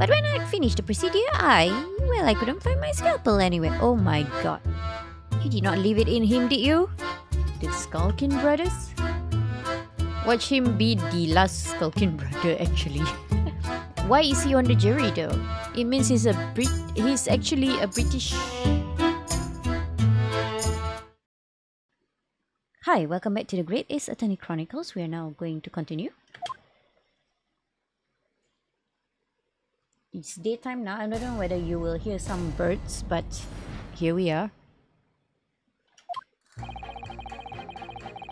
But when I finished the procedure, I couldn't find my scalpel anywhere. Oh my god. You did not leave it in him, did you? The Skulkin brothers? Watch him be the last Skulkin brother, actually. Why is he on the jury, though? It means he's actually a British... Hi, welcome back to the Great Ace Attorney Chronicles. We are now going to continue. It's daytime now. I don't know whether you will hear some birds, but here we are.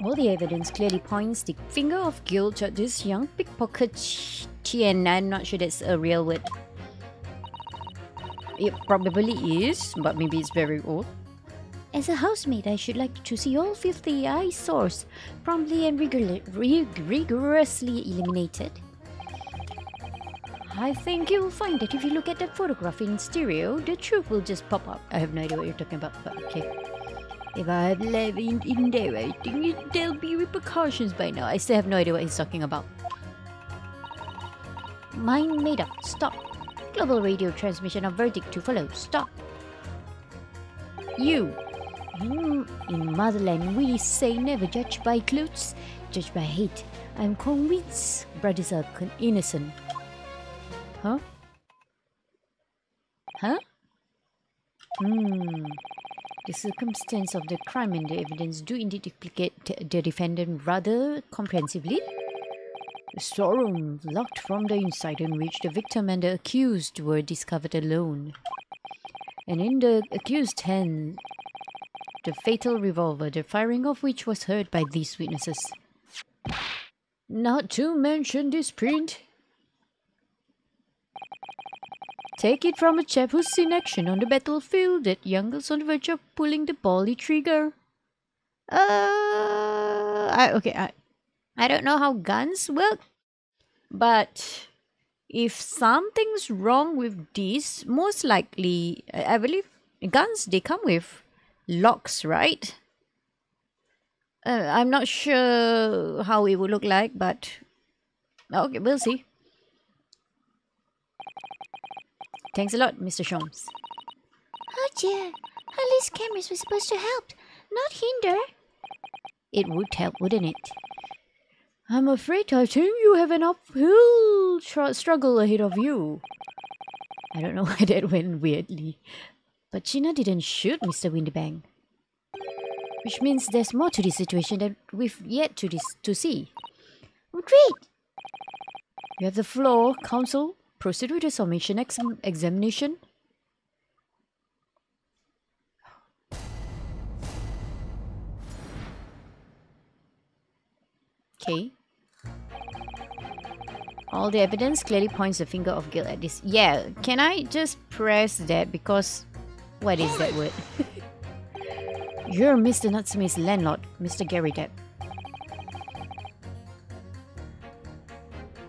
All the evidence clearly points the finger of guilt at this young pickpocket Tien. I'm not sure that's a real word. It probably is, but maybe it's very old. As a housemaid, I should like to see all filthy eyesores promptly and rigorously eliminated. I think you'll find that if you look at that photograph in stereo, the truth will just pop up. I have no idea what you're talking about, but okay. If I have left in there, I think there'll be repercussions by now. I still have no idea what he's talking about. Mind made up. Stop. Global radio transmission of verdict to follow. Stop. You. In motherland, we say never judge by clothes, judge by hate. I'm convinced brothers are innocent. Huh? Huh? The circumstance of the crime and the evidence do indeed implicate the defendant rather comprehensively. The storeroom locked from the inside in which the victim and the accused were discovered alone. And in the accused's hand, the fatal revolver, the firing of which was heard by these witnesses. Not to mention this print. Take it from a chap who's seen action on the battlefield, that young girl's on the verge of pulling the bally trigger. I don't know how guns work, but if something's wrong with this, most likely, I believe guns, they come with locks, right? I'm not sure how it would look like, but okay, we'll see. Thanks a lot, Mr. Sholmes. Oh dear, at least cameras were supposed to help, not hinder. It would help, wouldn't it? I'm afraid I think you have an uphill struggle ahead of you. I don't know why that went weirdly. But Gina didn't shoot Mr. Windybank. Which means there's more to this situation that we've yet to see. Great! You have the floor, counsel. Proceed with the summation examination. Okay. All the evidence clearly points the finger of guilt at this. Yeah, can I just press that because... What is that word? You're Mr. Natsume's landlord, Mr. Gary Depp.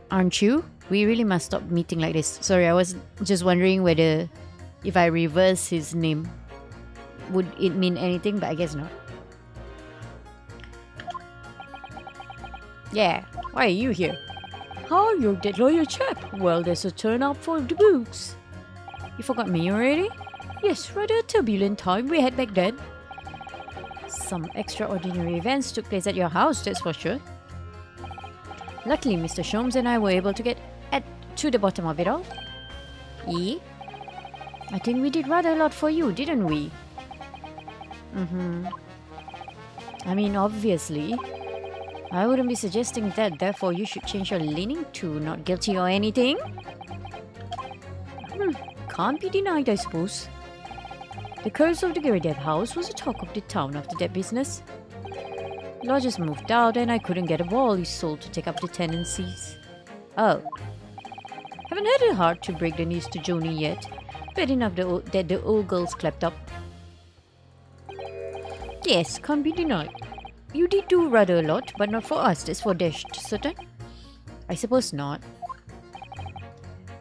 Aren't you? We really must stop meeting like this. Sorry, I was just wondering whether if I reverse his name, would it mean anything? But I guess not. Yeah, why are you here? Oh, you're that lawyer chap. Well, there's a turn up for the books. You forgot me already? Yes, rather a turbulent time we had back then. Some extraordinary events took place at your house, that's for sure. Luckily, Mr. Sholmes and I were able to get to the bottom of it all. I think we did rather a lot for you, didn't we? I mean, obviously. I wouldn't be suggesting that, therefore you should change your leaning to not guilty or anything. Can't be denied, I suppose. The curse of the Gary Depp house was the talk of the town after that business. Lodgers moved out and I couldn't get a wall sold to take up the tenancies. Oh. Haven't had it hard to break the news to Joni yet. Bad enough that the old girl's clapped up. Yes, can't be denied. You did do rather a lot, but not for us, that's for dashed certain. I suppose not.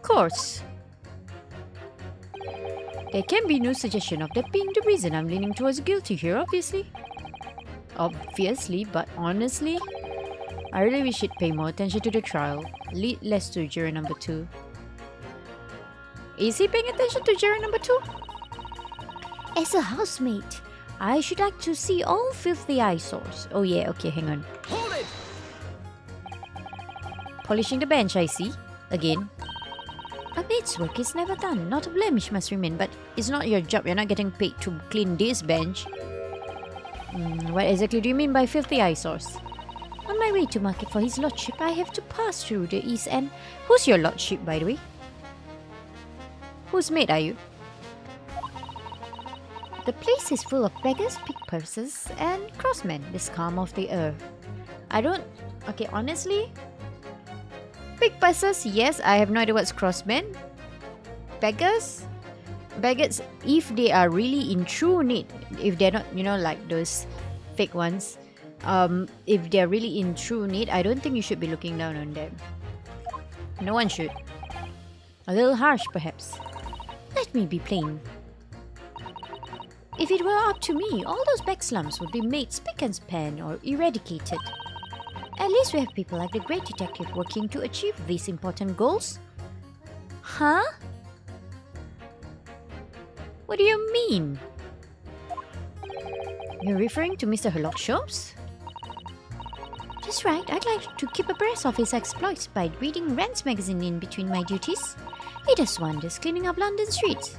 Course. There can be no suggestion of that being the reason I'm leaning towards guilty here, obviously. Obviously, but honestly, I really wish you'd pay more attention to the trial. Lead less to juror number 2. Is he paying attention to Jerry number 2? As a housemate, I should like to see all filthy eyesores. Oh yeah, okay, hang on. Hold it! Polishing the bench, I see. Again. A maid's work is never done. Not a blemish must remain, but it's not your job. You're not getting paid to clean this bench. What exactly do you mean by filthy eyesores? On my way to market for his lordship, I have to pass through the east end. Who's your lordship, by the way? Whose maid are you? The place is full of beggars, pickpurses, and crossmen, the scum of the earth. I don't... Okay, honestly... Pickpurses, yes, I have no idea what's crossmen. Beggars? Beggars, if they are really in true need, if they're not, you know, like those fake ones, if they're really in true need, I don't think you should be looking down on them. No one should. A little harsh, perhaps. Let me be plain. If it were up to me, all those back slums would be made spick and span or eradicated. At least we have people like the great detective working to achieve these important goals. Huh? What do you mean? You're referring to Mr. Herlock Sholmes? That's right, I'd like to keep abreast of his exploits by reading Rand's magazine in between my duties. He does wonders cleaning up London streets.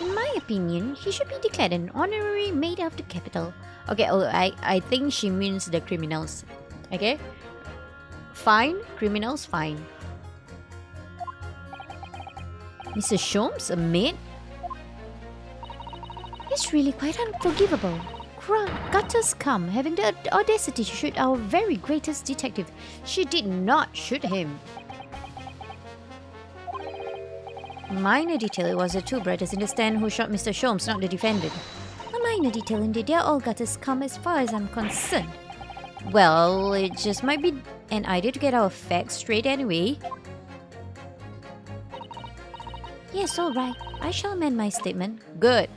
In my opinion, he should be declared an honorary maid of the capital. Okay, I think she means the criminals. Okay? Fine, criminals, fine. Mr. Sholmes, a maid? It's really quite unforgivable. Gutters come, having the audacity to shoot our very greatest detective. She did not shoot him. Minor detail, it was the two brothers in the stand who shot Mr. Sholmes, not the defendant. A minor detail indeed, they're all gutters come as far as I'm concerned. Well, it just might be an idea to get our facts straight anyway. Yes, alright. I shall amend my statement. Good.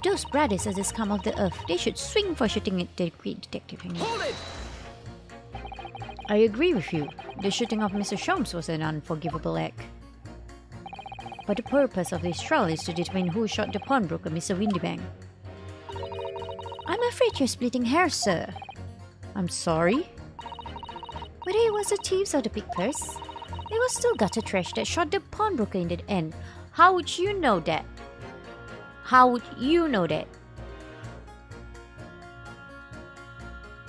Those brothers are the scum of the earth. They should swing for shooting at the great detective. Hold it! I agree with you. The shooting of Mr. Sholmes was an unforgivable act. But the purpose of this trial is to determine who shot the pawnbroker, Mr. Windybank. I'm afraid you're splitting hairs, sir. I'm sorry? Whether it was the thieves or the pickers, it was still gutter trash that shot the pawnbroker in the end. How would you know that? How would you know that?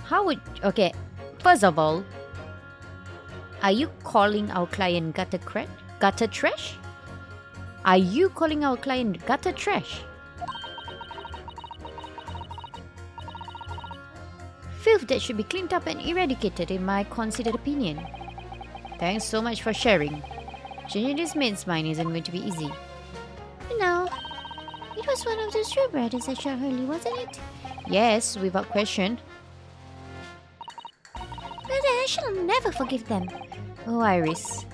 How would... Okay, first of all, are you calling our client gutter trash? Are you calling our client gutter trash? Filth that should be cleaned up and eradicated in my considered opinion. Thanks so much for sharing. Changing this maid's mind isn't going to be easy. No. It was one of those two brothers that shot Hurley, wasn't it? Yes, without question. But I shall never forgive them. Oh, Iris.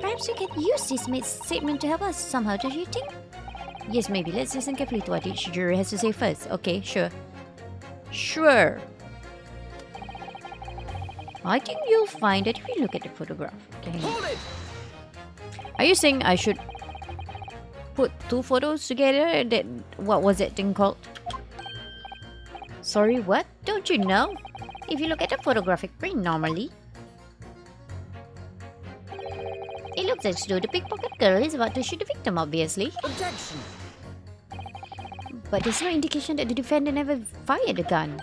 Perhaps we can use this maid's statement to help us somehow, don't you think? Yes, maybe. Let's listen carefully to what each jury has to say first. Okay, sure. Sure. I think you'll find that if you look at the photograph. Okay. Hold it! Are you saying I should put two photos together? That what was that thing called? Sorry, what? Don't you know? If you look at the photographic print normally, it looks as though the pickpocket girl is about to shoot the victim, obviously. Objection! But there's no indication that the defendant ever fired the gun.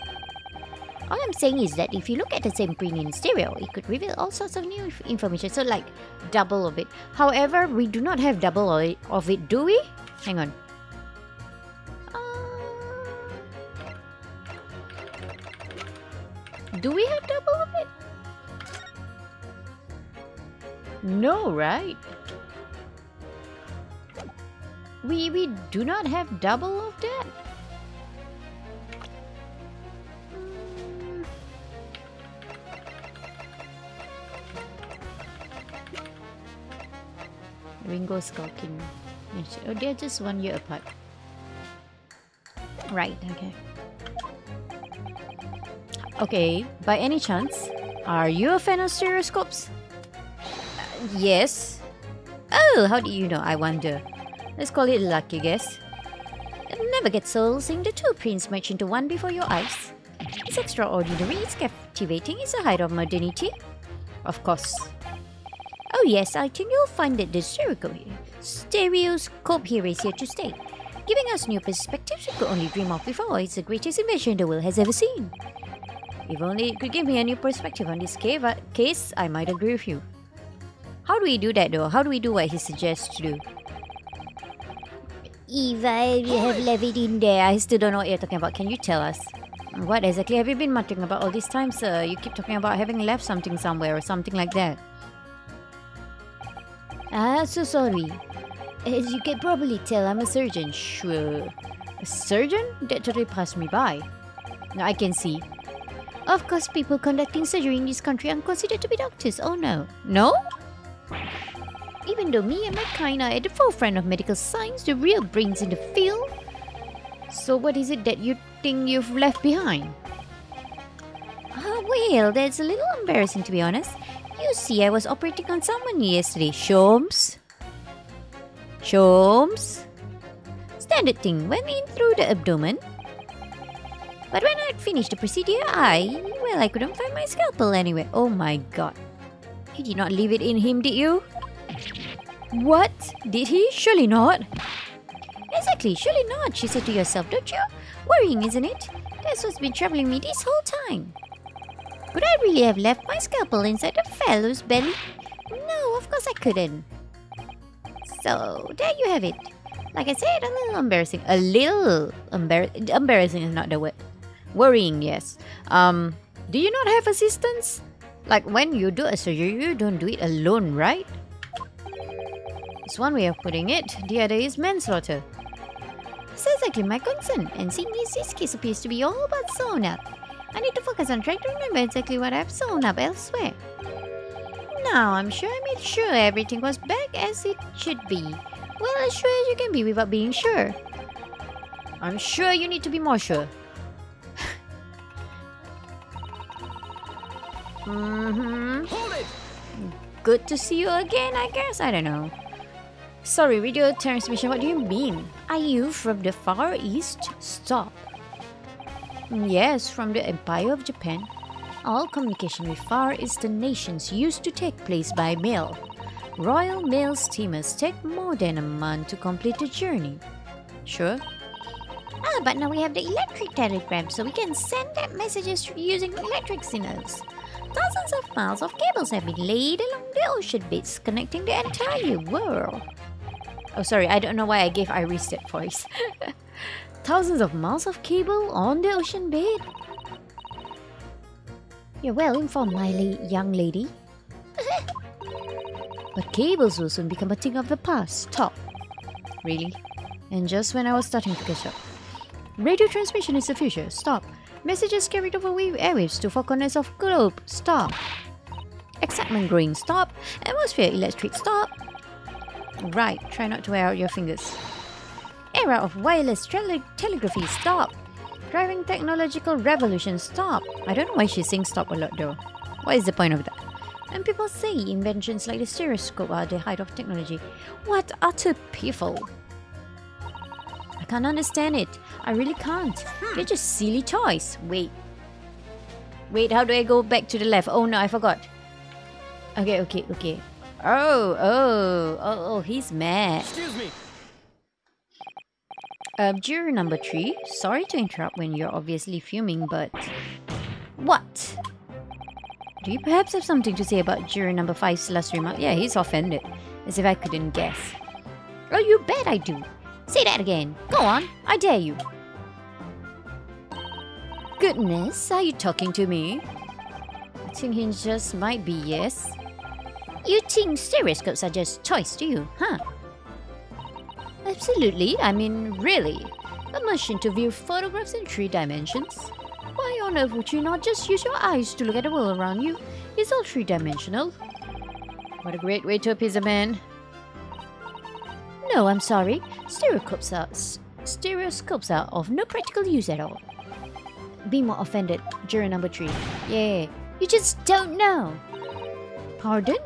All I'm saying is that if you look at the same print in stereo, it could reveal all sorts of new information. So like, double of it. However, we do not have double of it, do we? Hang on. Do we have double of it? No, right? We do not have double of that. Ringo skulking. Oh, they're just 1 year apart. Right, okay. Okay, by any chance, are you a fan of stereoscopes? Yes. Oh, how do you know, I wonder? Let's call it luck, I guess. Never get soul seeing the two prints merge into one before your eyes. It's extraordinary, it's captivating, it's a height of modernity. Of course. Oh yes, I think you'll find that the stereoscope here is here to stay. Giving us new perspectives we could only dream of before. It's the greatest invention the world has ever seen. If only it could give me a new perspective on this case, I might agree with you. How do we do that though? How do we do what he suggests to do? If I have left it in there, I still don't know what you're talking about. Can you tell us? What exactly have you been muttering about all this time, sir? You keep talking about having left something somewhere or something like that. So sorry. As you can probably tell, I'm a surgeon. Sure. A surgeon? That totally passed me by. Now I can see. Of course, people conducting surgery in this country are considered to be doctors. Oh no. No? Even though me and my kind are at the forefront of medical science, the real brains in the field. So what is it that you think you've left behind? Well, that's a little embarrassing to be honest. You see, I was operating on someone yesterday. Sholmes? Standard thing, went in through the abdomen. But when I'd finished the procedure, I couldn't find my scalpel anywhere. Oh my god. You did not leave it in him, did you? What? Did he? Surely not. Exactly, surely not, she said to herself, don't you? Worrying, isn't it? That's what's been troubling me this whole time. Could I really have left my scalpel inside the fellow's belly? No, of course I couldn't. So, there you have it. Like I said, a little embarrassing. Embarrassing is not the word. Worrying, yes. Do you not have assistance? Like when you do a surgery, you don't do it alone, right? It's one way of putting it. The other is manslaughter. That's exactly my concern. And seeing as this case appears to be all but sewn up, I need to focus on trying to remember exactly what I've sewn up elsewhere. Now, I'm sure I made sure everything was back as it should be. Well, as sure as you can be without being sure. I'm sure you need to be more sure. Hold it! Good to see you again, I guess. I don't know. Sorry, radio transmission, what do you mean? Are you from the Far East? Stop. Yes, from the Empire of Japan. All communication with Far Eastern nations used to take place by mail. Royal Mail steamers take more than a month to complete the journey. Sure. But now we have the electric telegram, so we can send that messages using electric signals. Thousands of miles of cables have been laid along the ocean beds connecting the entire world. Oh, sorry, I don't know why I gave Iris that voice. Thousands of miles of cable on the ocean bed? You're well informed, my young lady. But cables will soon become a thing of the past. Stop. Really? And just when I was starting to catch up. Radio transmission is the future. Stop. Messages carried over airwaves to four corners of globe. Stop. Excitement growing. Stop. Atmosphere electric. Stop. Right. Try not to wear out your fingers. Era of wireless telegraphy. Stop. Driving technological revolution. Stop. I don't know why she's saying stop a lot though. What is the point of that? And people say inventions like the stereoscope are the height of technology. What utter piffle. I can't understand it. I really can't. They're just silly toys. Wait, how do I go back to the left? Oh no, I forgot. Okay. Oh, he's mad. Excuse me. Juror number 3. Sorry to interrupt when you're obviously fuming, but... What? Do you perhaps have something to say about juror number 5's last remark? Yeah, he's offended. As if I couldn't guess. Oh, you bet I do. Say that again. Go on. I dare you. Goodness, are you talking to me? I think he just might be, yes. You think stereoscopes are just toys, do you? Huh? Absolutely. I mean, really. A machine to view photographs in 3 dimensions. Why on earth would you not just use your eyes to look at the world around you? It's all 3-dimensional. What a great way to appease a man. No, I'm sorry. Stereoscopes are of no practical use at all. Be more offended, juror number 3. Yeah, you just don't know. Pardon?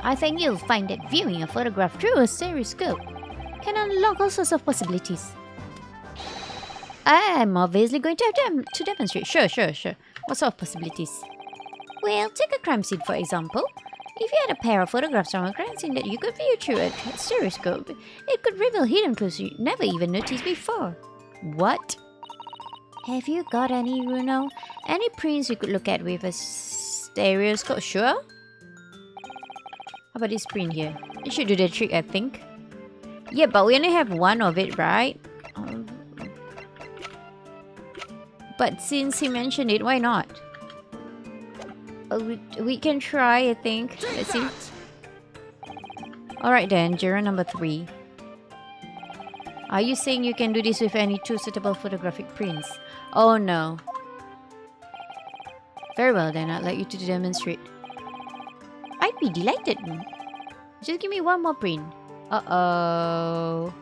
I think you'll find that viewing a photograph through a stereoscope can unlock all sorts of possibilities. I'm obviously going to have to demonstrate. Sure. What sort of possibilities? Well, take a crime scene for example. If you had a pair of photographs from a crime scene that you could view through a stereoscope, it could reveal hidden clues you never even noticed before. What? Have you got any, Bruno? Any prints you could look at with a stereoscope? Sure? How about this print here? It should do the trick, I think. Yeah, but we only have one of it, right? But since he mentioned it, why not? We can try, I think. Let's see. Alright then, juror number 3. Are you saying you can do this with any 2 suitable photographic prints? Oh no. Very well then, I'd like you to demonstrate. I'd be delighted. Just give me one more print. Uh-oh.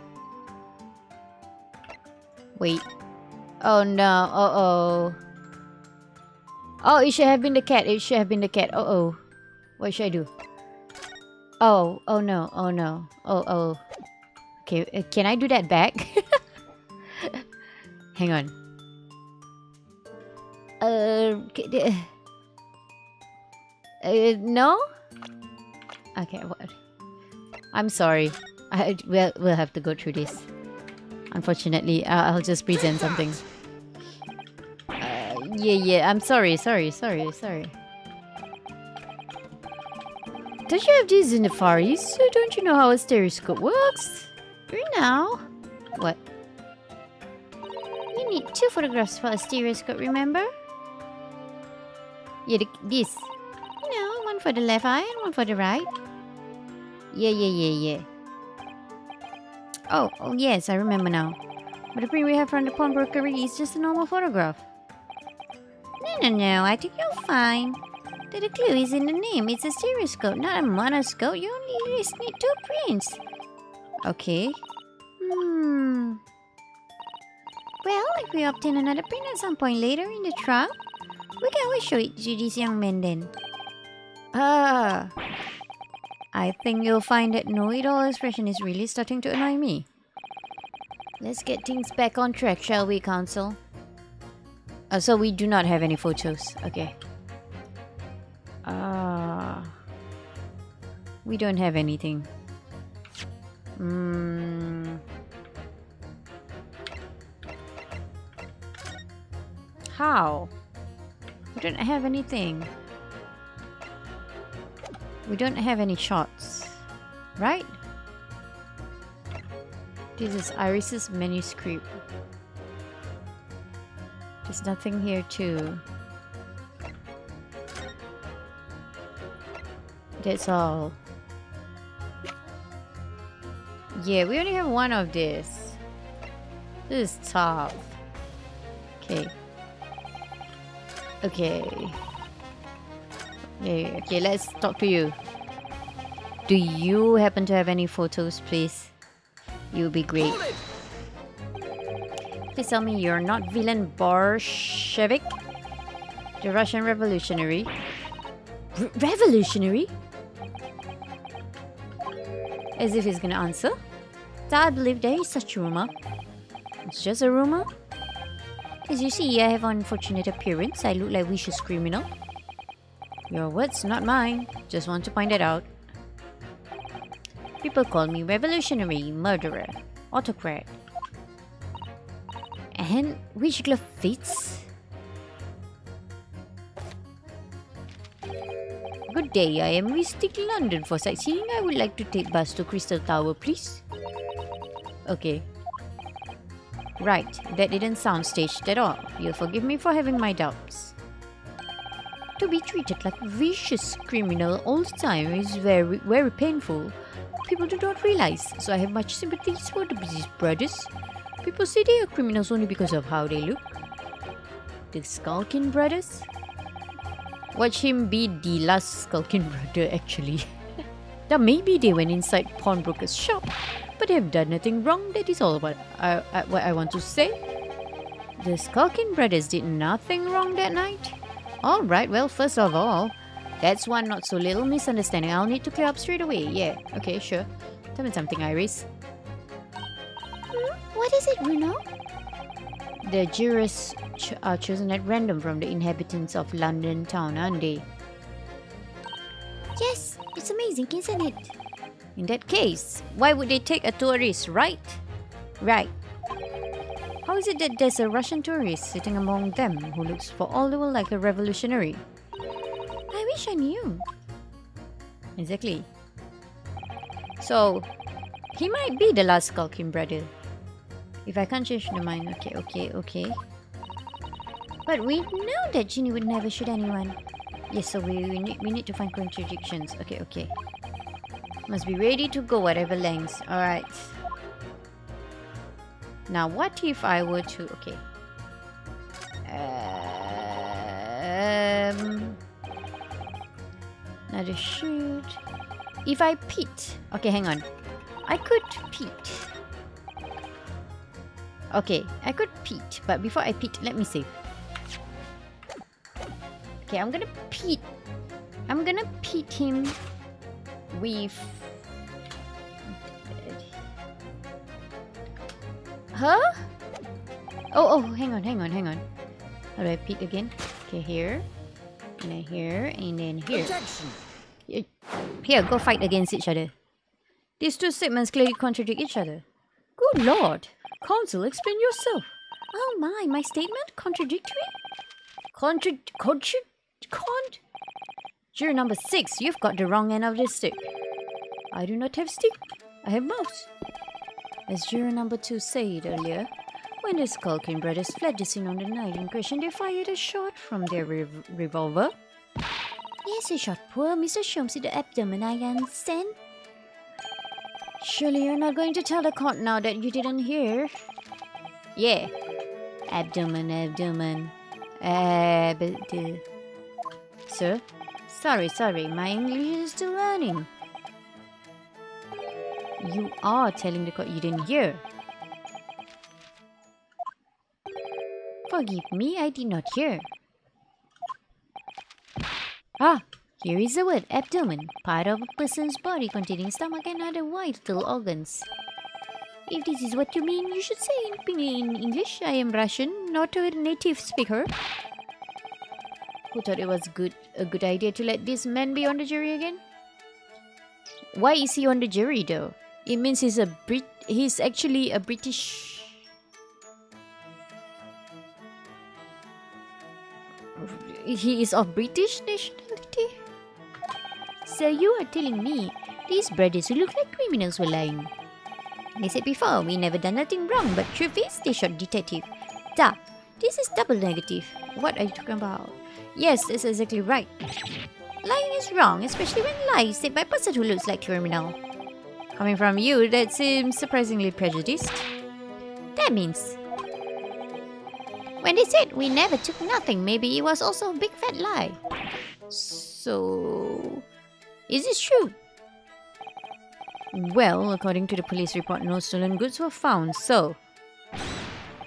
Wait. Oh no, uh-oh. Oh, it should have been the cat. Uh-oh. What should I do? Oh no. Oh. Okay, can I do that back? Hang on. No? Okay, what? I'm sorry. We'll have to go through this. Unfortunately, I'll just present something. Yeah, I'm sorry. Don't you have these in the Far East? So don't you know how a stereoscope works? Now? What? You need 2 photographs for a stereoscope, remember? Yeah, this. You know, one for the left eye and one for the right. Yeah. Oh, yes, I remember now. But the print we have from the pawnbrokery is just a normal photograph. No, I think you'll find that the clue is in the name. It's a stereoscope, not a monoscope. You only just need 2 prints. Okay. Well, if we obtain another print at some point later in the trial, we can always show it to these young men then. I think you'll find that know-it-all expression is really starting to annoy me. Let's get things back on track, shall we, Counsel? So we do not have any photos. Okay. We don't have anything. How? We don't have anything. We don't have any shots, right? This is Iris's manuscript. There's nothing here too. That's all. Yeah, we only have one of this. This is tough. Okay. Yeah, okay, let's talk to you. Do you happen to have any photos, please? You'll be great. Please tell me you're not villain Bolshevik? The Russian revolutionary? Revolutionary? As if he's gonna answer. I believe there is such a rumor. It's just a rumor? As you see, I have an unfortunate appearance. I look like a vicious criminal. Your words, not mine. Just want to point it out. People call me revolutionary, murderer, autocrat. And which glove fits? Good day, I am visiting London for sightseeing. I would like to take bus to Crystal Tower, please. Okay. Right, that didn't sound staged at all. You'll forgive me for having my doubts. To be treated like a vicious criminal all the time is very, very painful. People do not realize, so I have much sympathy for the British brothers. People say they are criminals only because of how they look. The Skulkin brothers? Watch him be the last Skulkin brother, actually. Now maybe they went inside pawnbroker's shop, but they have done nothing wrong. That is all what I want to say. The Skulkin brothers did nothing wrong that night. Alright, well, first of all, That's one not so little misunderstanding I'll need to clear up straight away. Yeah, okay, sure. Tell me something, Iris. What is it, Bruno? The jurors are chosen at random from the inhabitants of London town, aren't they? Yes, it's amazing, isn't it? In that case, why would they take a tourist, right? Right. How is it that there's a Russian tourist sitting among them who looks for all the world like a revolutionary? I wish I knew. Exactly. So, he might be the last skulking brother. If I can't change the mind, okay. But we know that Ginny would never shoot anyone. Yes, so we need to find contradictions. Okay. Must be ready to go whatever lengths. Alright. Now, what if I were to... Okay. Another shoot. If I peet... Okay, hang on. I could peet. Okay, I could peet. But before I peet, let me save. Okay, I'm gonna peet. I'm gonna peet him with... Huh? Oh, hang on. How do I peek again? Okay, here. And then here. And then here. Here, go fight against each other. These two statements clearly contradict each other. Good lord. Counsel, explain yourself. Oh my statement? Contradictory? Juror number 6, you've got the wrong end of the stick. I do not have stick. I have mouse. As juror number 2 said earlier, when the skulking brothers fled the scene on the night in question, they fired a shot from their revolver. Yes, a shot poor Mr. Sholmes in the abdomen, I understand. Surely you're not going to tell the court now that you didn't hear? Yeah. Abdomen. Sir? Sorry, my English is still learning. You are telling the court you didn't hear. Forgive me, I did not hear. Ah, here is the word abdomen, part of a person's body containing stomach and other vital organs. If this is what you mean, you should say in English. I am Russian, not a native speaker. Who thought it was a good idea to let this man be on the jury again? Why is he on the jury though? It means he's actually a British... He is of British nationality? So you are telling me these brothers who look like criminals were lying? They said before, we never done nothing wrong, but truth is, they shot detective. Duh, this is double negative. What are you talking about? Yes, that's exactly right. Lying is wrong, especially when lies said by a person who looks like a criminal. Coming from you, that seems surprisingly prejudiced. That means... when they said we never took nothing, maybe it was also a big fat lie. So... is this true? Well, according to the police report, no stolen goods were found, so...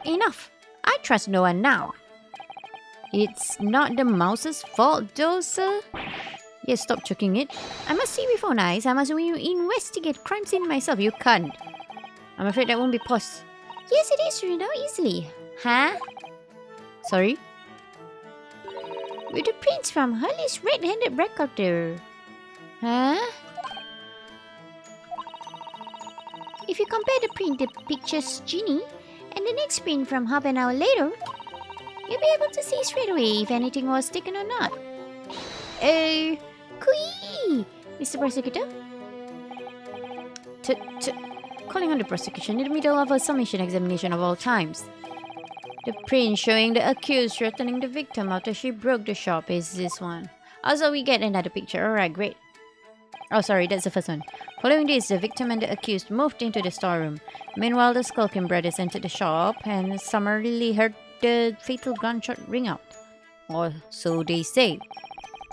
Enough! I trust no one now. It's not the mouse's fault though, sir. Yes, stop choking it. I must see with own eyes. I must investigate crime scene myself. You can't. I'm afraid that won't be possible. Yes, it is, Reno, easily. Huh? Sorry? With the prints from Hurley's red-handed recorder. Huh? If you compare the print that pictures Ginny and the next print from half an hour later, you'll be able to see straight away if anything was taken or not. Kui! Mr. Prosecutor? Calling on the prosecution in the middle of a summation examination of all times. The print showing the accused threatening the victim after she broke the shop is this one. Also, we get another picture. Alright, great. Oh, sorry, that's the first one. Following this, the victim and the accused moved into the storeroom. Meanwhile, the skulking brothers entered the shop and summarily heard the fatal gunshot ring out. Or so they say.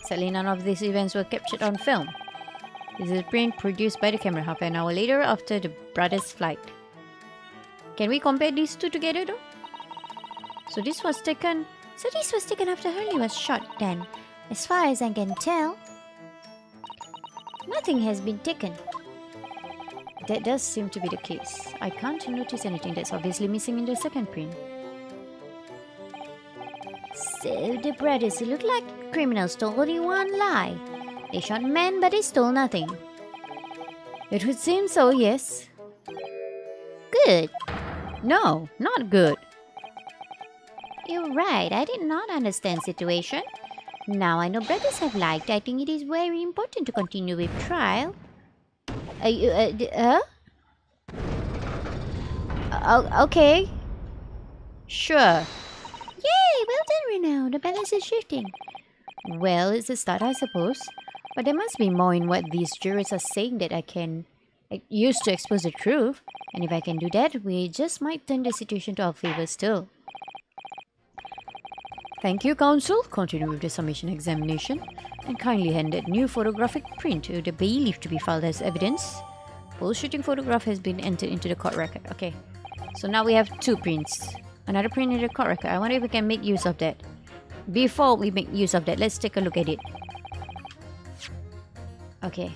Sadly, none of these events were captured on film. This is a print produced by the camera half an hour later after the brothers' flight. Can we compare these two together though? So this was taken after Hurley was shot then. As far as I can tell. Nothing has been taken. That does seem to be the case. I can't notice anything that's obviously missing in the second print. So the brothers look like criminals told only one lie. They shot men, but they stole nothing. It would seem so, yes. Good. No, not good. You're right. I did not understand situation. Now I know brothers have lied. I think it is very important to continue with trial. Okay. Sure. Yay! Well done, Reno. The balance is shifting. Well, it's a start, I suppose. But there must be more in what these jurors are saying that I can use to expose the truth. And if I can do that, we just might turn the situation to our favor still. Thank you, Counsel. Continue with the summation examination. And kindly hand that new photographic print to the bailiff to be filed as evidence. Full shooting photograph has been entered into the court record. Okay. So now we have 2 prints. Another print in the court record. I wonder if we can make use of that. Before we make use of that, let's take a look at it. Okay.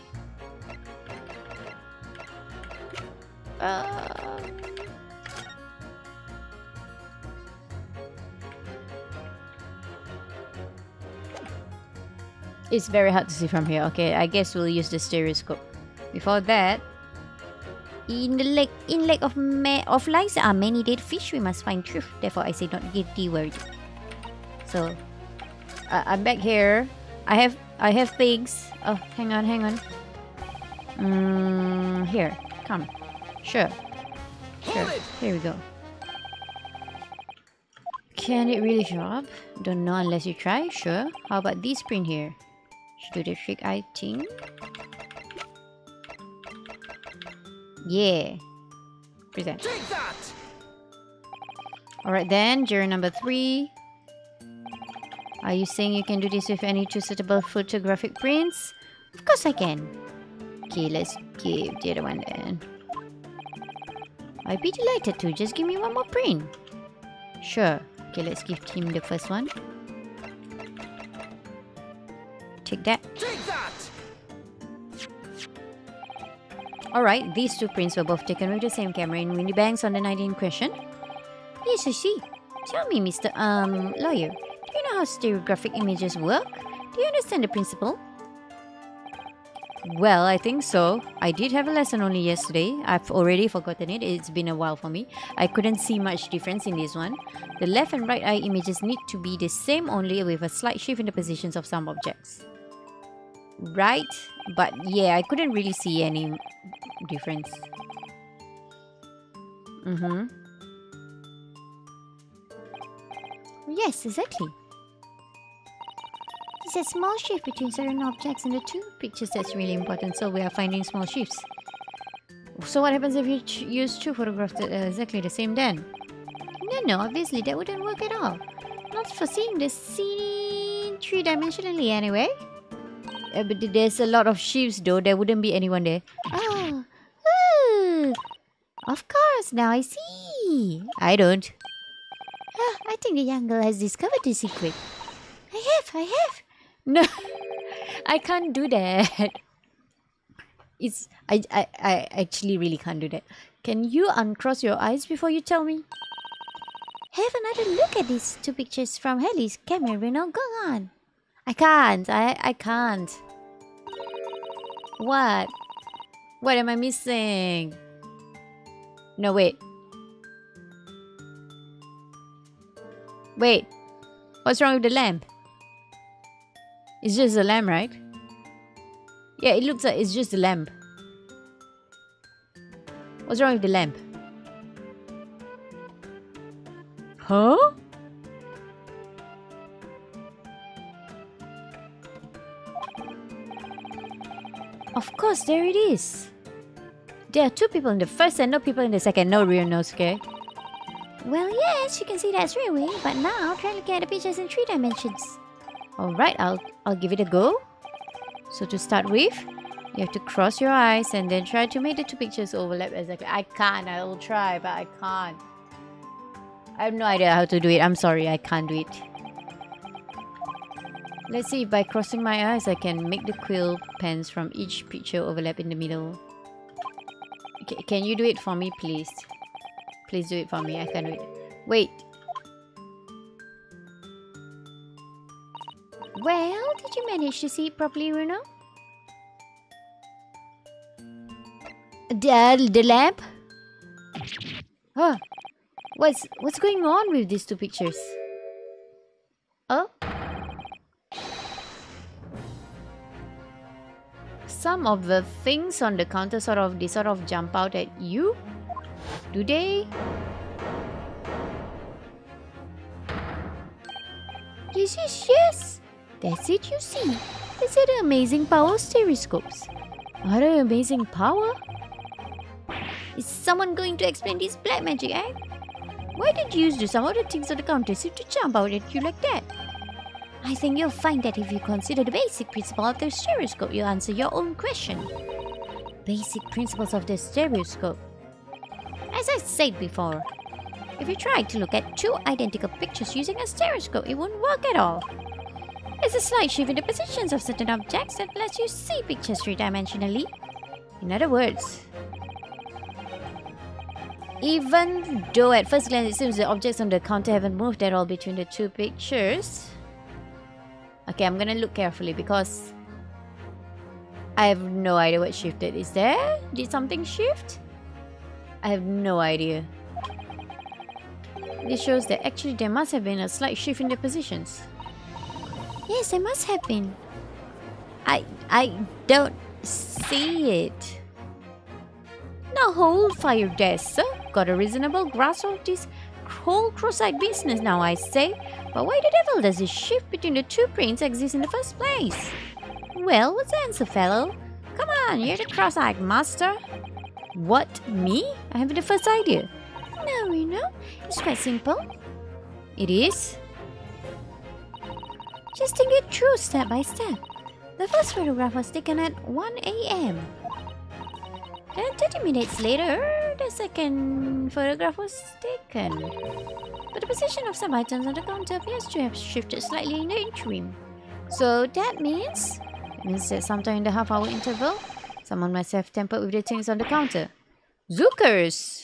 It's very hard to see from here. Okay, I guess we'll use the stereoscope. Before that, In the lake of lies are many dead fish. We must find truth. Therefore, I say not guilty word. so I'm back here. I have things. Oh, hang on. Here, come. Sure. Here we go. Can it really show up? Don't know unless you try. Sure. How about this print here? Should do the trick, I think. Yeah. Present. Take that! Alright then, juror number 3. Are you saying you can do this with any 2 suitable photographic prints? Of course I can. Okay, let's give the other one then. I'd be delighted to. Just give me one more print. Sure. Okay, let's give him the first one. Take that. Take that! Alright, these 2 prints were both taken with the same camera in Windy Banks on the night in question. Yes, I see. Tell me, Mr. Lawyer, do you know how stereographic images work? Do you understand the principle? Well, I think so. I did have a lesson only yesterday. I've already forgotten it. It's been a while for me. I couldn't see much difference in this one. The left and right eye images need to be the same, only with a slight shift in the positions of some objects. Right? But yeah, I couldn't really see any difference. Yes, exactly. It's a small shift between certain objects in the 2 Pictures that's really important, so we are finding small shifts. So what happens if you use 2 photographs that are exactly the same then? No, obviously that wouldn't work at all. Not for seeing the scene 3-dimensionally anyway. But there's a lot of shifts though, there wouldn't be anyone there. Oh, ooh, of course, now I see. I don't. I think the young girl has discovered the secret. I have. No, I can't do that. I actually really can't do that. Can you uncross your eyes before you tell me? Have another look at these 2 pictures from Haley's camera, Reno. Go on. I can't. I can't. What? What am I missing? No, wait. Wait. What's wrong with the lamp? It's just a lamp, right? Yeah, it looks like it's just a lamp. What's wrong with the lamp? Huh? Of course, there it is. There are 2 people in the first and no people in the second. No real nose, okay? Well, yes, you can see that straight away. But now, try looking at the pictures in 3 dimensions. Alright, I'll give it a go. So to start with, you have to cross your eyes and then try to make the 2 pictures overlap exactly. I can't. I will try, but I can't. I have no idea how to do it. I'm sorry, I can't do it. Let's see if by crossing my eyes I can make the quill pens from each picture overlap in the middle. Can you do it for me, please? Please do it for me. I can't do it. Wait. Well, did you manage to see it properly, Bruno? The lamp? Huh. What's going on with these two pictures? Oh? Some of the things on the counter sort of jump out at you? Do they? Yes. That's it, you see. Is it an amazing power of stereoscopes? What an amazing power? Is someone going to explain this black magic, eh? Why did you do some of the things on the counter seem to jump out at you like that? I think you'll find that if you consider the basic principle of the stereoscope, you'll answer your own question. Basic principles of the stereoscope. As I said before, if you try to look at two identical pictures using a stereoscope, it won't work at all. It's a slight shift in the positions of certain objects that lets you see pictures three-dimensionally. In other words, even though at first glance it seems the objects on the counter haven't moved at all between the two pictures. Okay, I'm gonna look carefully because I have no idea what shifted. Did something shift? I have no idea. This shows that actually there must have been a slight shift in the positions. Yes, there must have been. I don't see it. Now hold fire there, sir. Got a reasonable grasp of this whole cross-eyed business now, I say. But why the devil does this shift between the two prints exist in the first place? Well, what's the answer, fellow? Come on, you're the cross-eyed master. What, me? I have the first idea. No, it's quite simple. It is? Just think it through step by step. The first photograph was taken at 1 a.m. Then 30 minutes later, the second photograph was taken. But the position of some items on the counter appears to have shifted slightly in the interim. So that means... It means that sometime in the half-hour interval, someone must have tampered with the things on the counter. Zookers!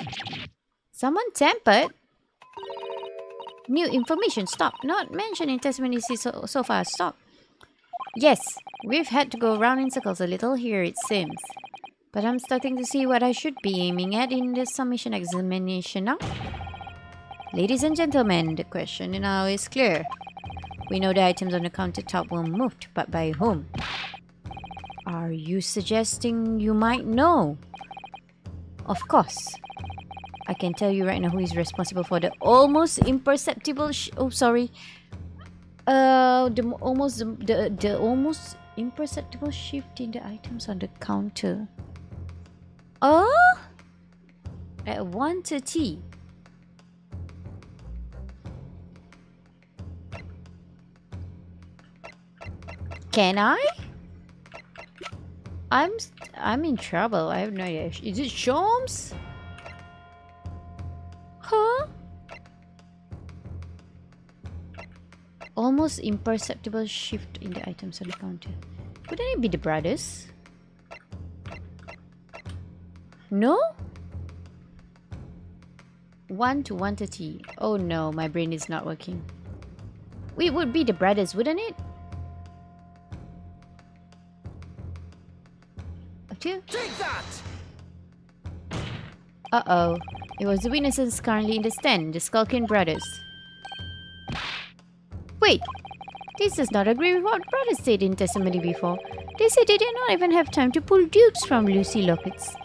Someone tampered? New information. Stop. Not mentioned in testimony so far. Stop. Yes, we've had to go around in circles a little here, it seems. But I'm starting to see what I should be aiming at in the submission examination now. Ladies and gentlemen, the question now is clear. We know the items on the countertop were moved, but by whom? Are you suggesting you might know? Of course. I can tell you right now who is responsible for the almost imperceptible the almost imperceptible shift in the items on the counter. Oh? At 1:30. Can I? I'm in trouble. I have no idea. Is it Shams? Huh? Almost imperceptible shift in the items on the counter. Wouldn't it be the brothers? No? 1 to 1:30. Oh no, my brain is not working. It would be the brothers, wouldn't it? Take that! Uh-oh. It was the witnesses currently in the stand, the Skulkin brothers. Wait! This does not agree with what brothers said in testimony before. They said they did not even have time to pull dukes from Lucy lockets.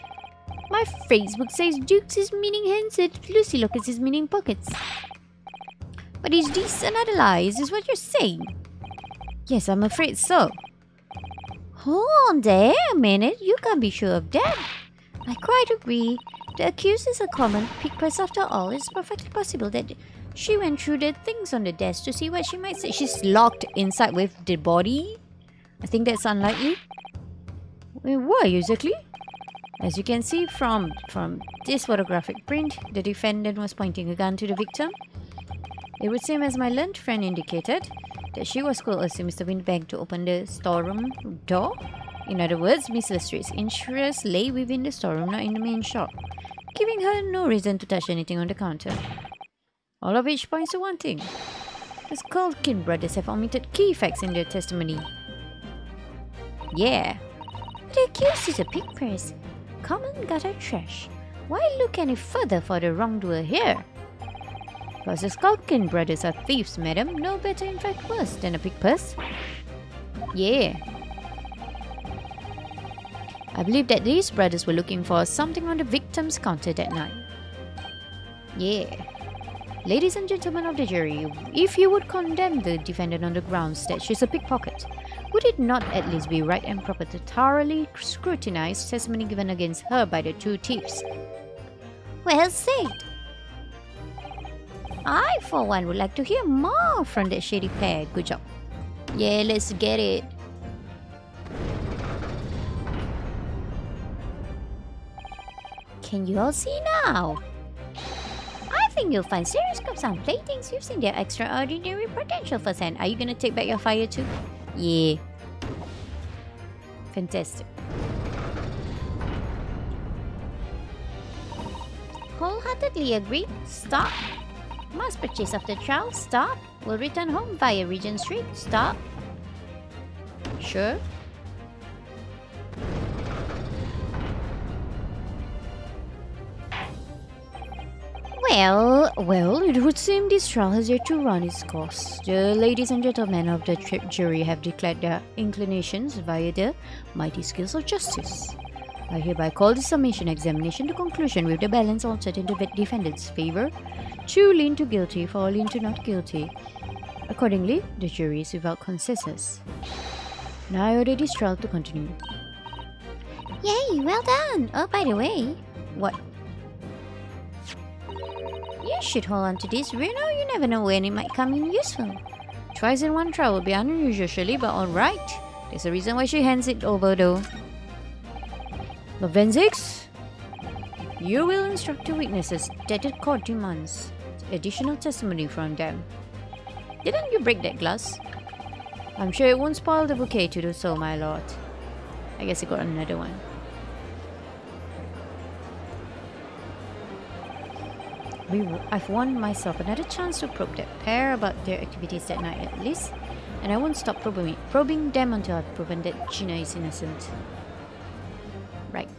My Facebook says dukes is meaning hands and Lucy lockets is meaning pockets. But is this another lie? Is this what you're saying? Yes, I'm afraid so. Hold on there a minute. You can't be sure of that. I quite agree. The accused is a common pickpocket after all. It's perfectly possible that she went through the things on the desk to see what she might say. She's locked inside with the body? I think that's unlikely. Wait, why exactly? As you can see from this photographic print, the defendant was pointing a gun to the victim. It would seem, as my learned friend indicated, that she was coerced Mr. Windbag to open the storeroom door. In other words, Miss Lestree's interest lay within the storeroom, not in the main shop, giving her no reason to touch anything on the counter. All of which points to one thing. The Skulkin brothers have omitted key facts in their testimony. Yeah. The accused is a pig purse. Common gutter trash. Why look any further for the wrongdoer here? Because the Skulkin brothers are thieves, madam. No better, in fact, worse than a pig purse. Yeah. I believe that these brothers were looking for something on the victim's counter that night. Yeah. Ladies and gentlemen of the jury, if you would condemn the defendant on the grounds that she's a pickpocket, would it not at least be right and proper to thoroughly scrutinize testimony given against her by the two thieves? Well said. I, for one, would like to hear more from that shady pair. Good job. Yeah, let's get it. Can you all see now? I think you'll find Stereoscope some playthings. You've seen their extraordinary potential firsthand. Are you gonna take back your fire too? Yeah. Fantastic. Wholeheartedly agree. Stop. Must purchase after trial. Stop. Will return home via Regent Street. Stop. Sure. Well, it would seem this trial has yet to run its course. The ladies and gentlemen of the jury have declared their inclinations via the mighty scales of justice. I hereby call the summation examination to conclusion with the balance altered in the defendant's favour. 2 lean to guilty, 4 lean to not guilty. Accordingly, the jury is without consensus. Now I order this trial to continue. Yay, well done. Oh, by the way. What? You should hold on to this. You know, you never know when it might come in useful. Twice in one trial would be unusual, surely, but alright. There's a reason why she hands it over, though. Lovenzix, you will instruct the witnesses that the court demands additional testimony from them. Didn't you break that glass? I'm sure it won't spoil the bouquet to do so, my lord. I guess I got another one. I've won myself another chance to probe that pair about their activities that night at least, and I won't stop probing them until I've proven that Gina is innocent. Right.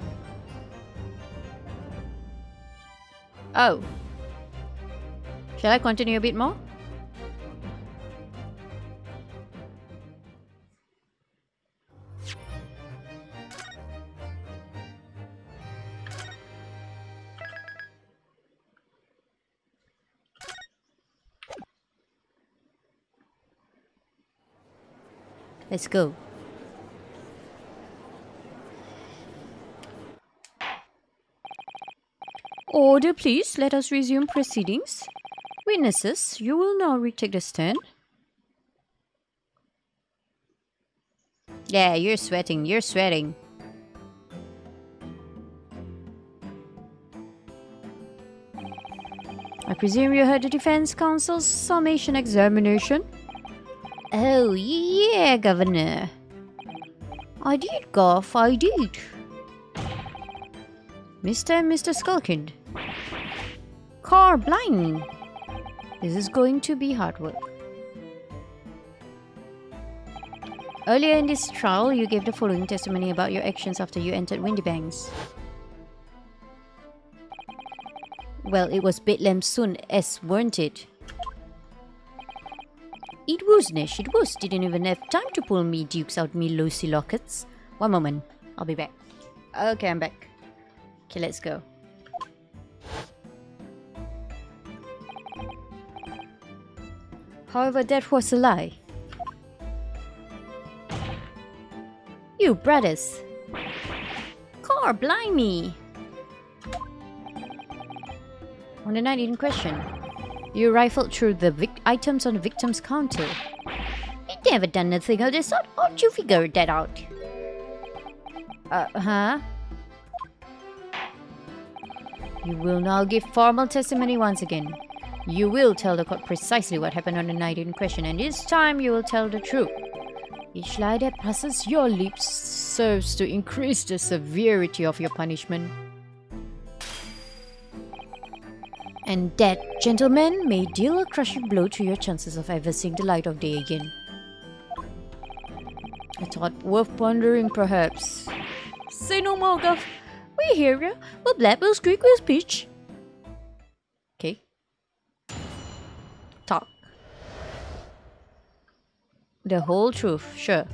Oh. Shall I continue a bit more? Let's go. Order, please. Let us resume proceedings. Witnesses, you will now retake the stand. Yeah, you're sweating. You're sweating. I presume you heard the defense counsel's summation examination? Oh, yeah, Governor. I did, Goff, I did. Mr. and Mr. Skulkin. Car blind. This is going to be hard work. Earlier in this trial, you gave the following testimony about your actions after you entered Windybanks. Well, it was bedlam soon as, weren't it? It was, Nash, it was. Didn't even have time to pull me dukes out me Lucy lockets. One moment. I'll be back. Okay, I'm back. Okay, let's go. However, that was a lie. You brothers. Car blimey. On the night in question, you rifled through the items on the victim's counter. You'd never done nothing of the sort. How'd you figure that out? Huh? You will now give formal testimony once again. You will tell the court precisely what happened on the night in question, and this time you will tell the truth. Each lie that passes your lips serves to increase the severity of your punishment. And that, gentlemen, may deal a crushing blow to your chances of ever seeing the light of day again. A thought worth pondering, perhaps. Say no more, Guff. We hear you. We'll blab, we'll squeak, we'll speech. Okay. Talk. The whole truth, sure.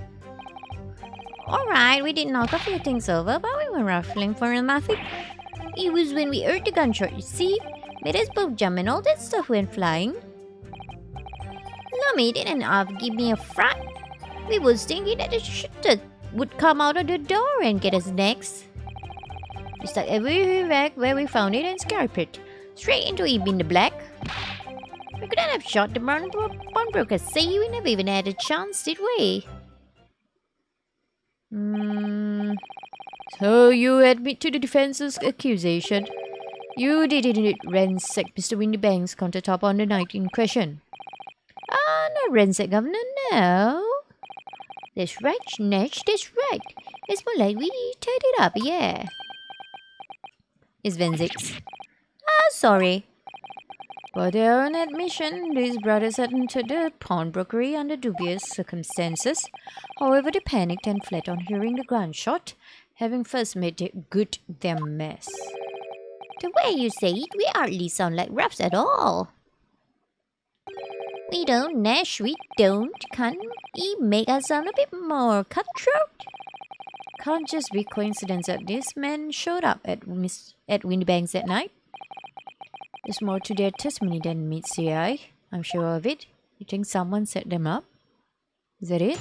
Alright, we did knock a few things over, but we were ruffling for nothing. It was when we heard the gunshot, you see? Made us both jump and all that stuff went flying. Lummy didn't give me a fright. We was thinking that the shooter would come out of the door and get us next. We stuck every back where we found it and scalped it. Straight into him in the black. We couldn't have shot the pawnbroker. Say we never even had a chance, did we? So you admit to the defense's accusation. You did indeed ransack Mr. Windybank's countertop on the night in question. No ransack, Governor, no. That's right, Nash, that's right. It's more like we tied it up, yeah. It's Venzix. Sorry. By their own admission, these brothers had entered the pawnbrokery under dubious circumstances. However, they panicked and fled on hearing the gunshot, having first made good their mess. The way you say it, we hardly sound like roughs at all. We don't, Nash, we don't. Can't he make us sound a bit more cutthroat? Can't just be coincidence that this man showed up at Windybank's that night. There's more to their testimony than meets the eye. I'm sure of it. You think someone set them up? Is that it?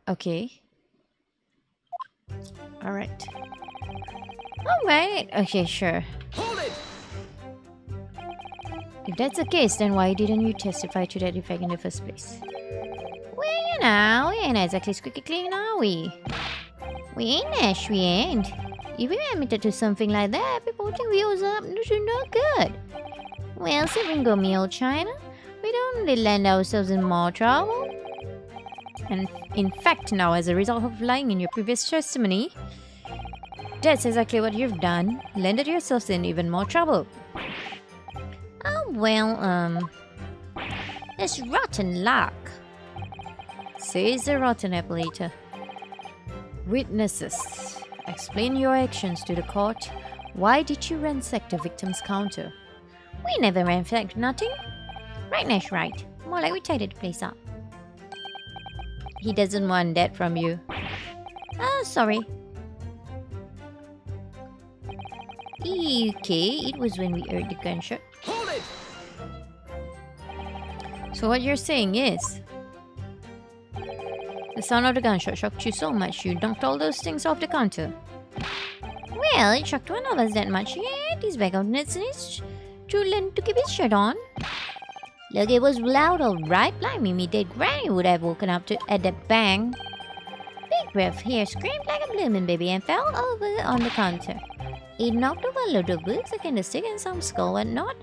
Okay. Alright. Alright. Okay, sure. Hold it! If that's the case, then why didn't you testify to that effect in the first place? Well, you know, we ain't exactly squeaky clean, are we? We ain't, Nash, we ain't. If we admitted to something like that, people would think we was up to no good. Well, so Ringo, me old China, we'd only land ourselves in more trouble. And in fact, now, as a result of lying in your previous testimony, that's exactly what you've done. Landed yourselves in even more trouble. Oh, well, that's rotten luck. Says the rotten apple eater. Witnesses, explain your actions to the court. Why did you ransack the victim's counter? We never ransacked nothing. Right, Nash, right. More like we tidied the place up. He doesn't want that from you. Sorry. Okay, it was when we heard the gunshot. Hold it! So what you're saying is, the sound of the gunshot shocked you so much you knocked all those things off the counter. Well, it shocked one of us that much. Yeah, he's back on its knees to learn to keep his shirt on. Look, it was loud, alright. Blimey, me dead granny would have woken up at that bang. Big breath here screamed like a blooming baby and fell over on the counter. It knocked over a load of books, a candlestick, and some skull and not.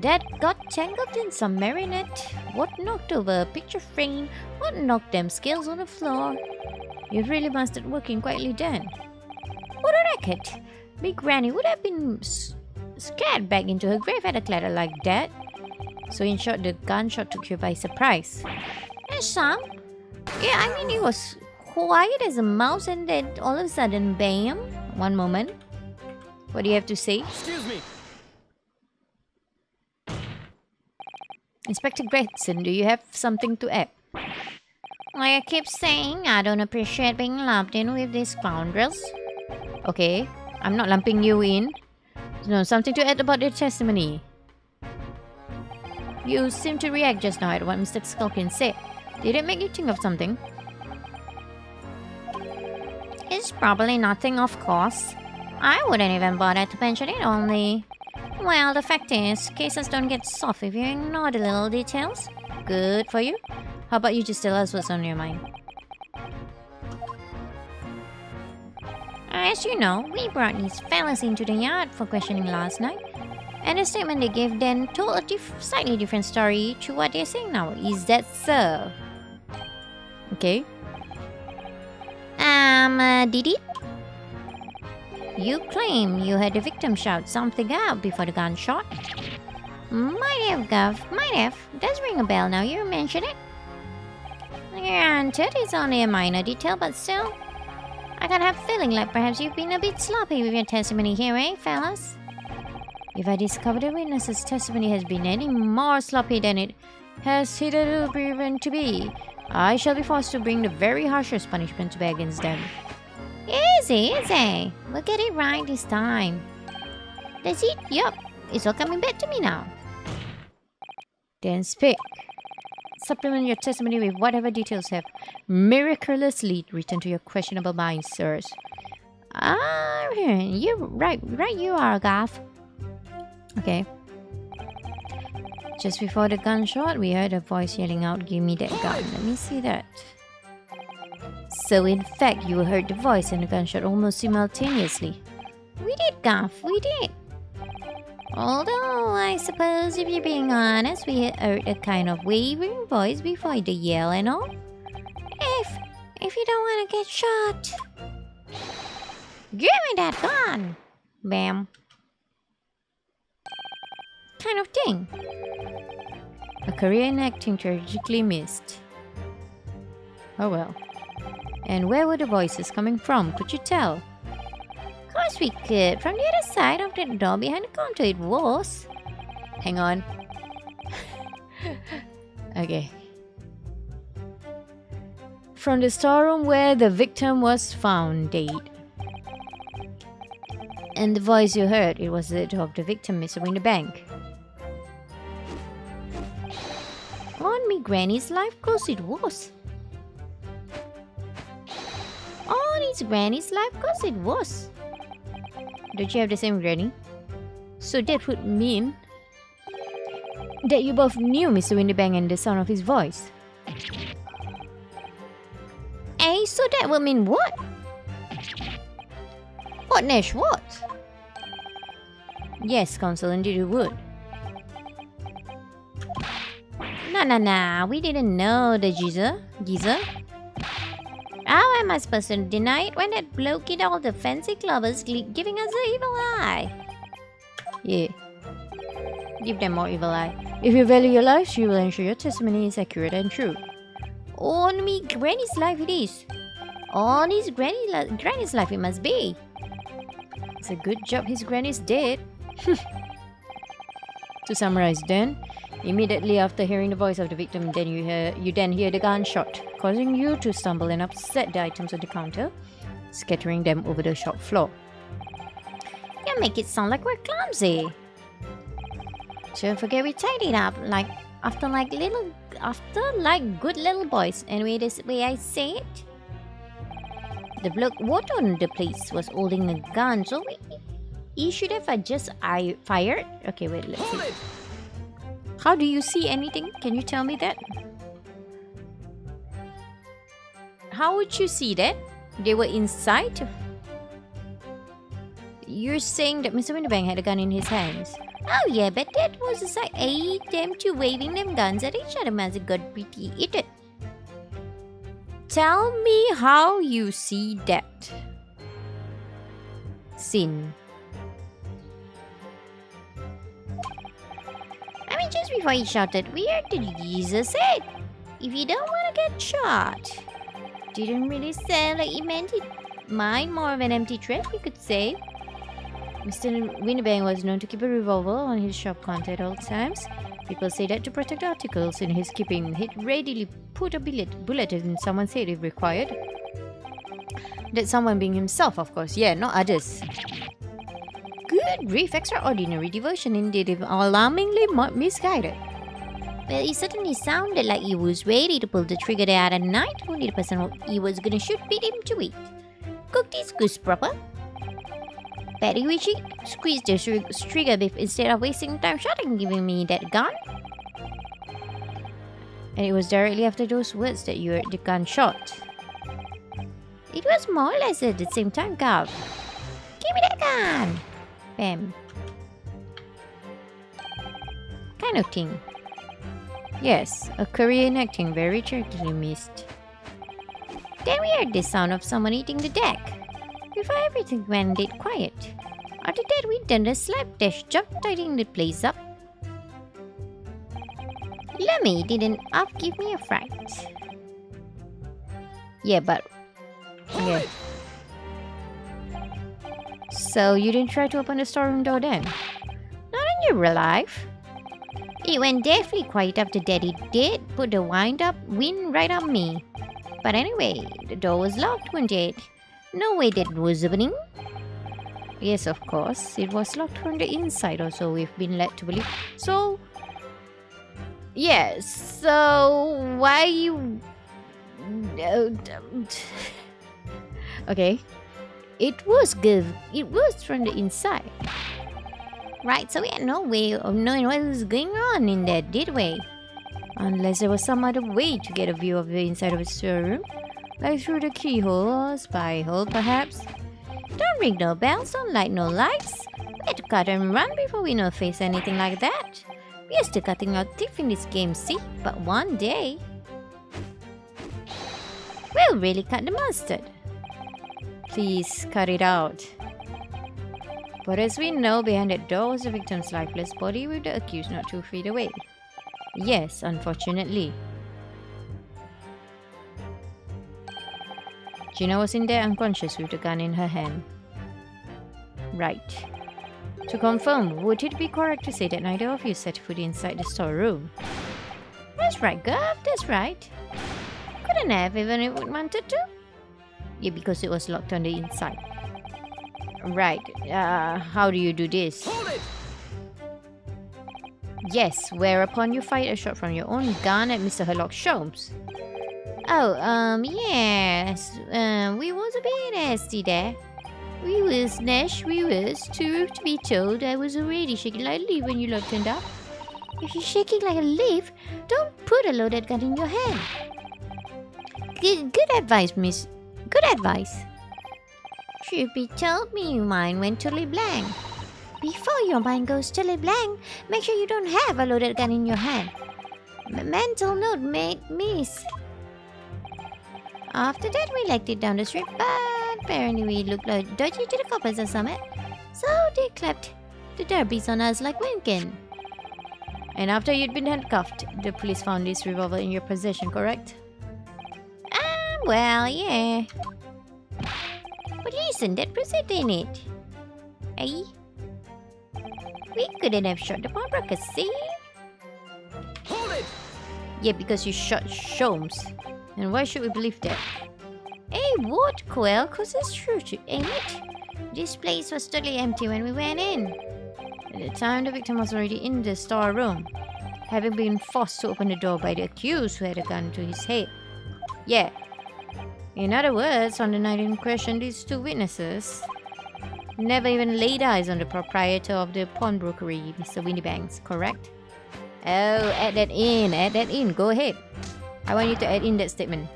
That got tangled in some marionette. What knocked over a picture frame? What knocked them scales on the floor? You really must have working quietly then. What a racket! Big Granny would have been scared back into her grave at a clatter like that. So in short, the gunshot took you by surprise. And some? Yeah, I mean, it was quiet as a mouse and then all of a sudden, bam. One moment. What do you have to say? Excuse me. Inspector Gregson, do you have something to add? Like I keep saying, I don't appreciate being lumped in with these scoundrels. Okay, I'm not lumping you in. No, something to add about their testimony. You seem to react just now at what Mr. Skulkin said. Did it make you think of something? It's probably nothing, of course. I wouldn't even bother to mention it only. Well, the fact is, cases don't get soft if you ignore the little details. Good for you. How about you just tell us what's on your mind? as you know, we brought these fellas into the yard for questioning last night. And the statement they gave then told a slightly different story to what they're saying now. Is that so? Okay. Did it? You claim you heard the victim shout something out before the gunshot? Might have, Gov. Might have. Does ring a bell now you mention it. Granted, it's only a minor detail, but still. I can't have a feeling like perhaps you've been a bit sloppy with your testimony here, eh, fellas? If I discover the witness's testimony has been any more sloppy than it has hitherto proven to be, I shall be forced to bring the very harshest punishment to bear against them. Easy, easy. We'll get it right this time. That's it? Yup. It's all coming back to me now. Then speak. Supplement your testimony with whatever details have miraculously returned to your questionable minds, sirs. You're right you are, Gaff. Okay. Just before the gunshot, we heard a voice yelling out, "Give me that gun." Let me see that. So in fact, you heard the voice and the gunshot almost simultaneously. We did, Gaff. We did. Although, I suppose if you're being honest, we heard a kind of wavering voice before the yell and all. If you don't want to get shot, give me that gun. Bam. Kind of thing. A career in acting tragically missed. Oh well. And where were the voices coming from? Could you tell? Of course we could. From the other side of the door behind the counter it was. Hang on. Okay. From the storeroom where the victim was found dead. And the voice you heard, it was that of the victim, Mr. Winterbank. On me granny's life course it was. On his granny's life course it was. Don't you have the same granny? So that would mean that you both knew Mr. Winterbank and the sound of his voice. Eh, so that would mean what? What, Nash, what? Yes, Counsel, indeed it would. Nah, we didn't know the geezer. How am I supposed to deny it when that bloke in all the fancy clovers giving us the evil eye? Yeah. Give them more evil eye. If you value your lives, you will ensure your testimony is accurate and true. On me granny's life it is. On his granny's life it must be. It's a good job his granny's dead. To summarize then, immediately after hearing the voice of the victim, you then hear the gunshot, causing you to stumble and upset the items on the counter, scattering them over the shop floor. You make it sound like we're clumsy. Don't forget we tidied up after good little boys. Anyway, this way I say it. The bloke what on the place was holding a gun, so he should have just fired. Okay, wait, let's see. How do you see anything? Can you tell me that? How would you see that? They were inside? You're saying that Mr. Winterbank had a gun in his hands? Oh yeah, but that was a sight. Them two waving them guns at each other must have got pretty heated. Tell me how you see that scene. I mean, just before he shouted, we heard the geezer said, "If you don't want to get shot." Didn't really sound like he meant it. Mind more of an empty threat, you could say. Mr. Winterbank was known to keep a revolver on his shop counter at all times. People say that to protect articles in his keeping, he'd readily put a bullet in someone's head if required. That someone being himself, of course. Yeah, not others. Good grief, extraordinary devotion indeed, if alarmingly misguided. Well, he certainly sounded like he was ready to pull the trigger the other night. Only the person he was gonna shoot beat him to it. Cooked his goose proper. Betty wish he squeezed the trigger instead of wasting time shooting giving me that gun. And it was directly after those words that you heard the gunshot. It was more or less at the same time, Gav. Give me that gun! Bam. Kind of thing. Yes, a career in acting, very tragically missed. Then we heard the sound of someone eating the deck. Before everything went dead quiet. After that, we done a slapdash job tidying the place up. Lummy didn't give me a fright. Yeah, but... Okay. So you didn't try to open the storeroom door then? Not in your real life. It went deathly quiet after Daddy did put the wind right on me. But anyway, the door was locked, wasn't it? No way that was opening. Yes, of course. It was locked from the inside or so we've been led to believe. So... Yes, so why you... Okay. It was good. It was from the inside. Right, so we had no way of knowing what was going on in there, did we? Unless there was some other way to get a view of the inside of a storeroom. Like through the keyhole or spy hole, perhaps. Don't ring no bells, don't light no lights. We had to cut and run before we know face anything like that. We are still cutting our teeth in this game, see? But one day... we'll really cut the mustard. Please, cut it out. But as we know, behind that door was the victim's lifeless body with the accused not 2 feet away. Yes, unfortunately. Gina was in there unconscious with the gun in her hand. Right. To confirm, would it be correct to say that neither of you set foot inside the storeroom? That's right, Gov, that's right. Couldn't have even if we wanted to. Yeah, because it was locked on the inside. Right. How do you do this? Hold it! Yes, whereupon you fired a shot from your own gun at Mr. Herlock Sholmes. Oh, yes. We was a bit nasty there. We was, Nash, we was. Truth to be told, I was already shaking like a leaf when you lot turned up. If you're shaking like a leaf, don't put a loaded gun in your hand. Good advice, miss. Good advice. Truth be told, me, your mind went totally blank. Before your mind goes totally blank, make sure you don't have a loaded gun in your hand. Mental note, mate, miss. After that, we legged it down the street, but apparently we looked like dodgy to the coppers or something. So they clapped the derbies on us like winking. And after you'd been handcuffed, the police found this revolver in your possession, correct? Well, yeah. But listen, that proceeded in it. Eh? We couldn't have shot the pawnbroker, see? Hold it! Yeah, because you shot Sholmes. And why should we believe that? Hey, what, Quill? Cause it's true, ain't it? This place was totally empty when we went in. At the time, the victim was already in the storeroom, having been forced to open the door by the accused who had a gun to his head. Yeah. In other words, on the night in question, these two witnesses never even laid eyes on the proprietor of the pawnbrokery, Mr. Windybanks, correct? Oh, add that in, go ahead. I want you to add in that statement.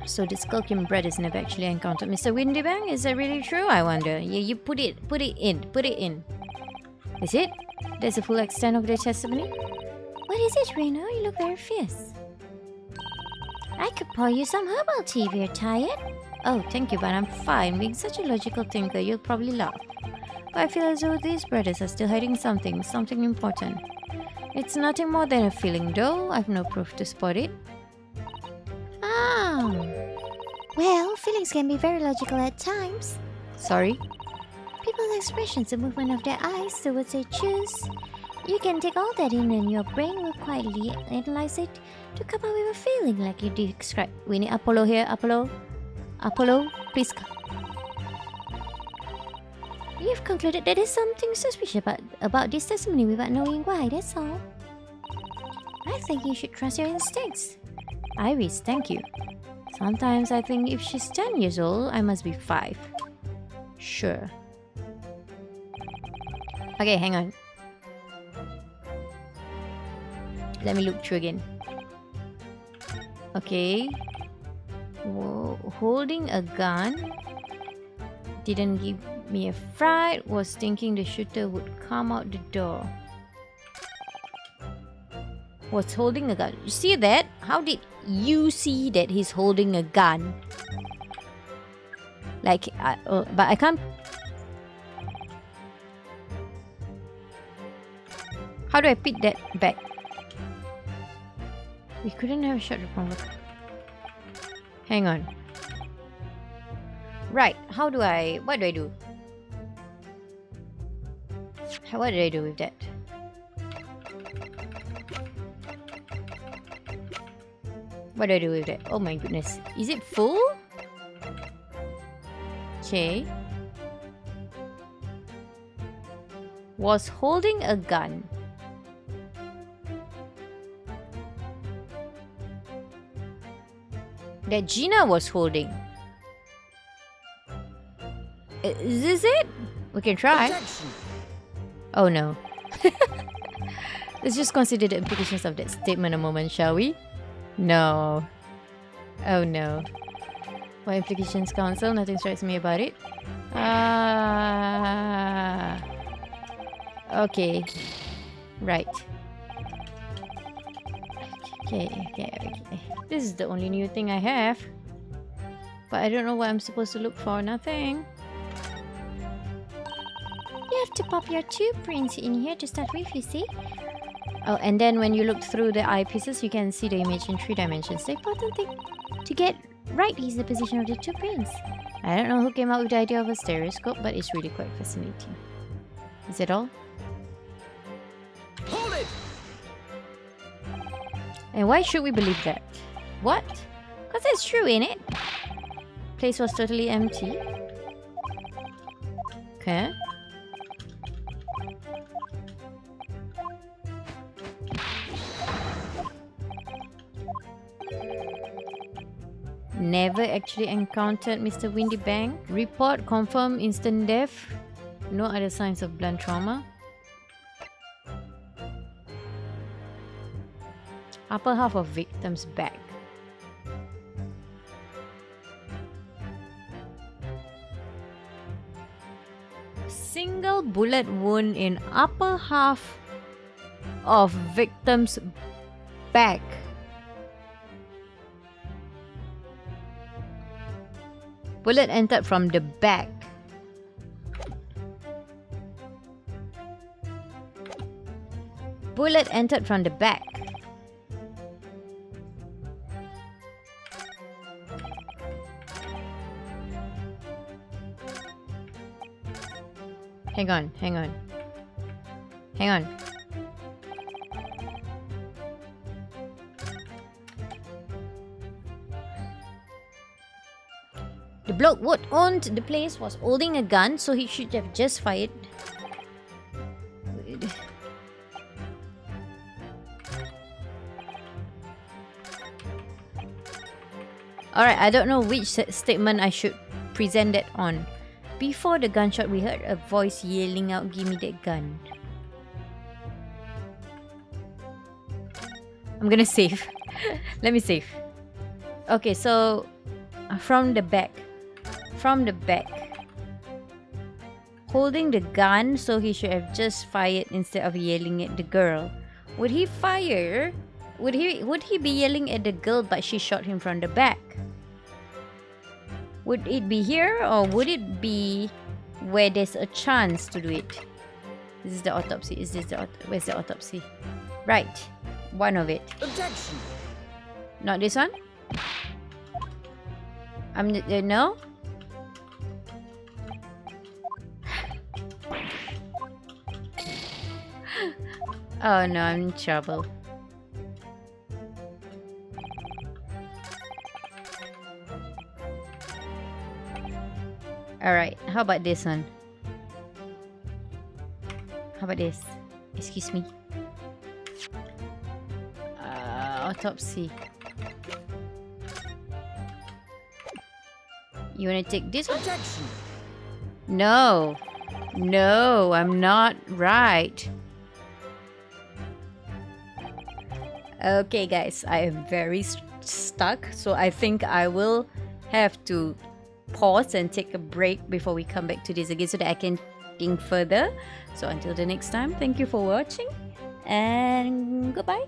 So the Skulking brothers never actually encountered Mr. Windybank? Is that really true, I wonder? Yeah, you put it in. Is it? That's the full extent of their testimony? What is it, Reno? You look very fierce. I could pour you some herbal tea if you're tired. Oh, thank you, but I'm fine. Being such a logical thinker, you'll probably laugh. But I feel as though these brothers are still hiding something important. It's nothing more than a feeling, though I've no proof to support it. Well, feelings can be very logical at times. Sorry? People's expressions, the movement of their eyes, the words they choose. You can take all that in and your brain will quietly analyze it to come up with a feeling like you described. We need Apollo here, Apollo. Apollo, please come. You've concluded that there's something suspicious about this testimony without knowing why, that's all. I think you should trust your instincts. Iris, thank you. Sometimes I think if she's 10 years old, I must be 5. Sure. Okay, hang on. Let me look through again. Okay. Holding a gun. Didn't give me a fright. Was thinking the shooter would come out the door. Was holding a gun. You see that? How did you see that he's holding a gun? Like, but I can't. How do I pick that back? We couldn't have shot the convo. Hang on. Right. How do I? What do I do? What did I do with that? What do I do with that? Oh my goodness. Is it full? Okay. Was holding a gun. That Gina was holding. Is this it? We can try. Objection. Oh no. Let's just consider the implications of that statement a moment, shall we? No. Oh no. What implications, counsel? Nothing strikes me about it. Okay. Right. Okay. This is the only new thing I have. But I don't know what I'm supposed to look for. Nothing. You have to pop your two prints in here to start with, you see? Oh, and then when you look through the eyepieces, you can see the image in 3 dimensions. The important thing to get right is the position of the two prints. I don't know who came up with the idea of a stereoscope, but it's really quite fascinating. Is that all? Hold it! And why should we believe that? What? Because it's true, ain't it? Place was totally empty. Okay. Never actually encountered Mr. Windy Bang. Report confirmed instant death. No other signs of blunt trauma. Upper half of victim's back. Single bullet wound in upper half of victim's back. Bullet entered from the back. Bullet entered from the back. Hang on. The bloke what owned the place was holding a gun, so he should have just fired. Alright, I don't know which statement I should present that on. Before the gunshot, we heard a voice yelling out, "Give me that gun." I'm gonna save. Let me save. Okay, so from the back. Holding the gun, so he should have just fired instead of yelling at the girl. Would he fire? Would he be yelling at the girl but she shot him from the back? Would it be here, or would it be where there's a chance to do it? This is the autopsy. Where's the autopsy? Right. One of it. Objection. Not this one? No? Oh no, I'm in trouble. Alright, how about this one? How about this? Excuse me. Autopsy. You wanna take this one? Objection. No. No, I'm not right. Okay, guys, I am very stuck, so I think I will have to pause and take a break before we come back to this again so that I can think further. So until the next time, thank you for watching and goodbye.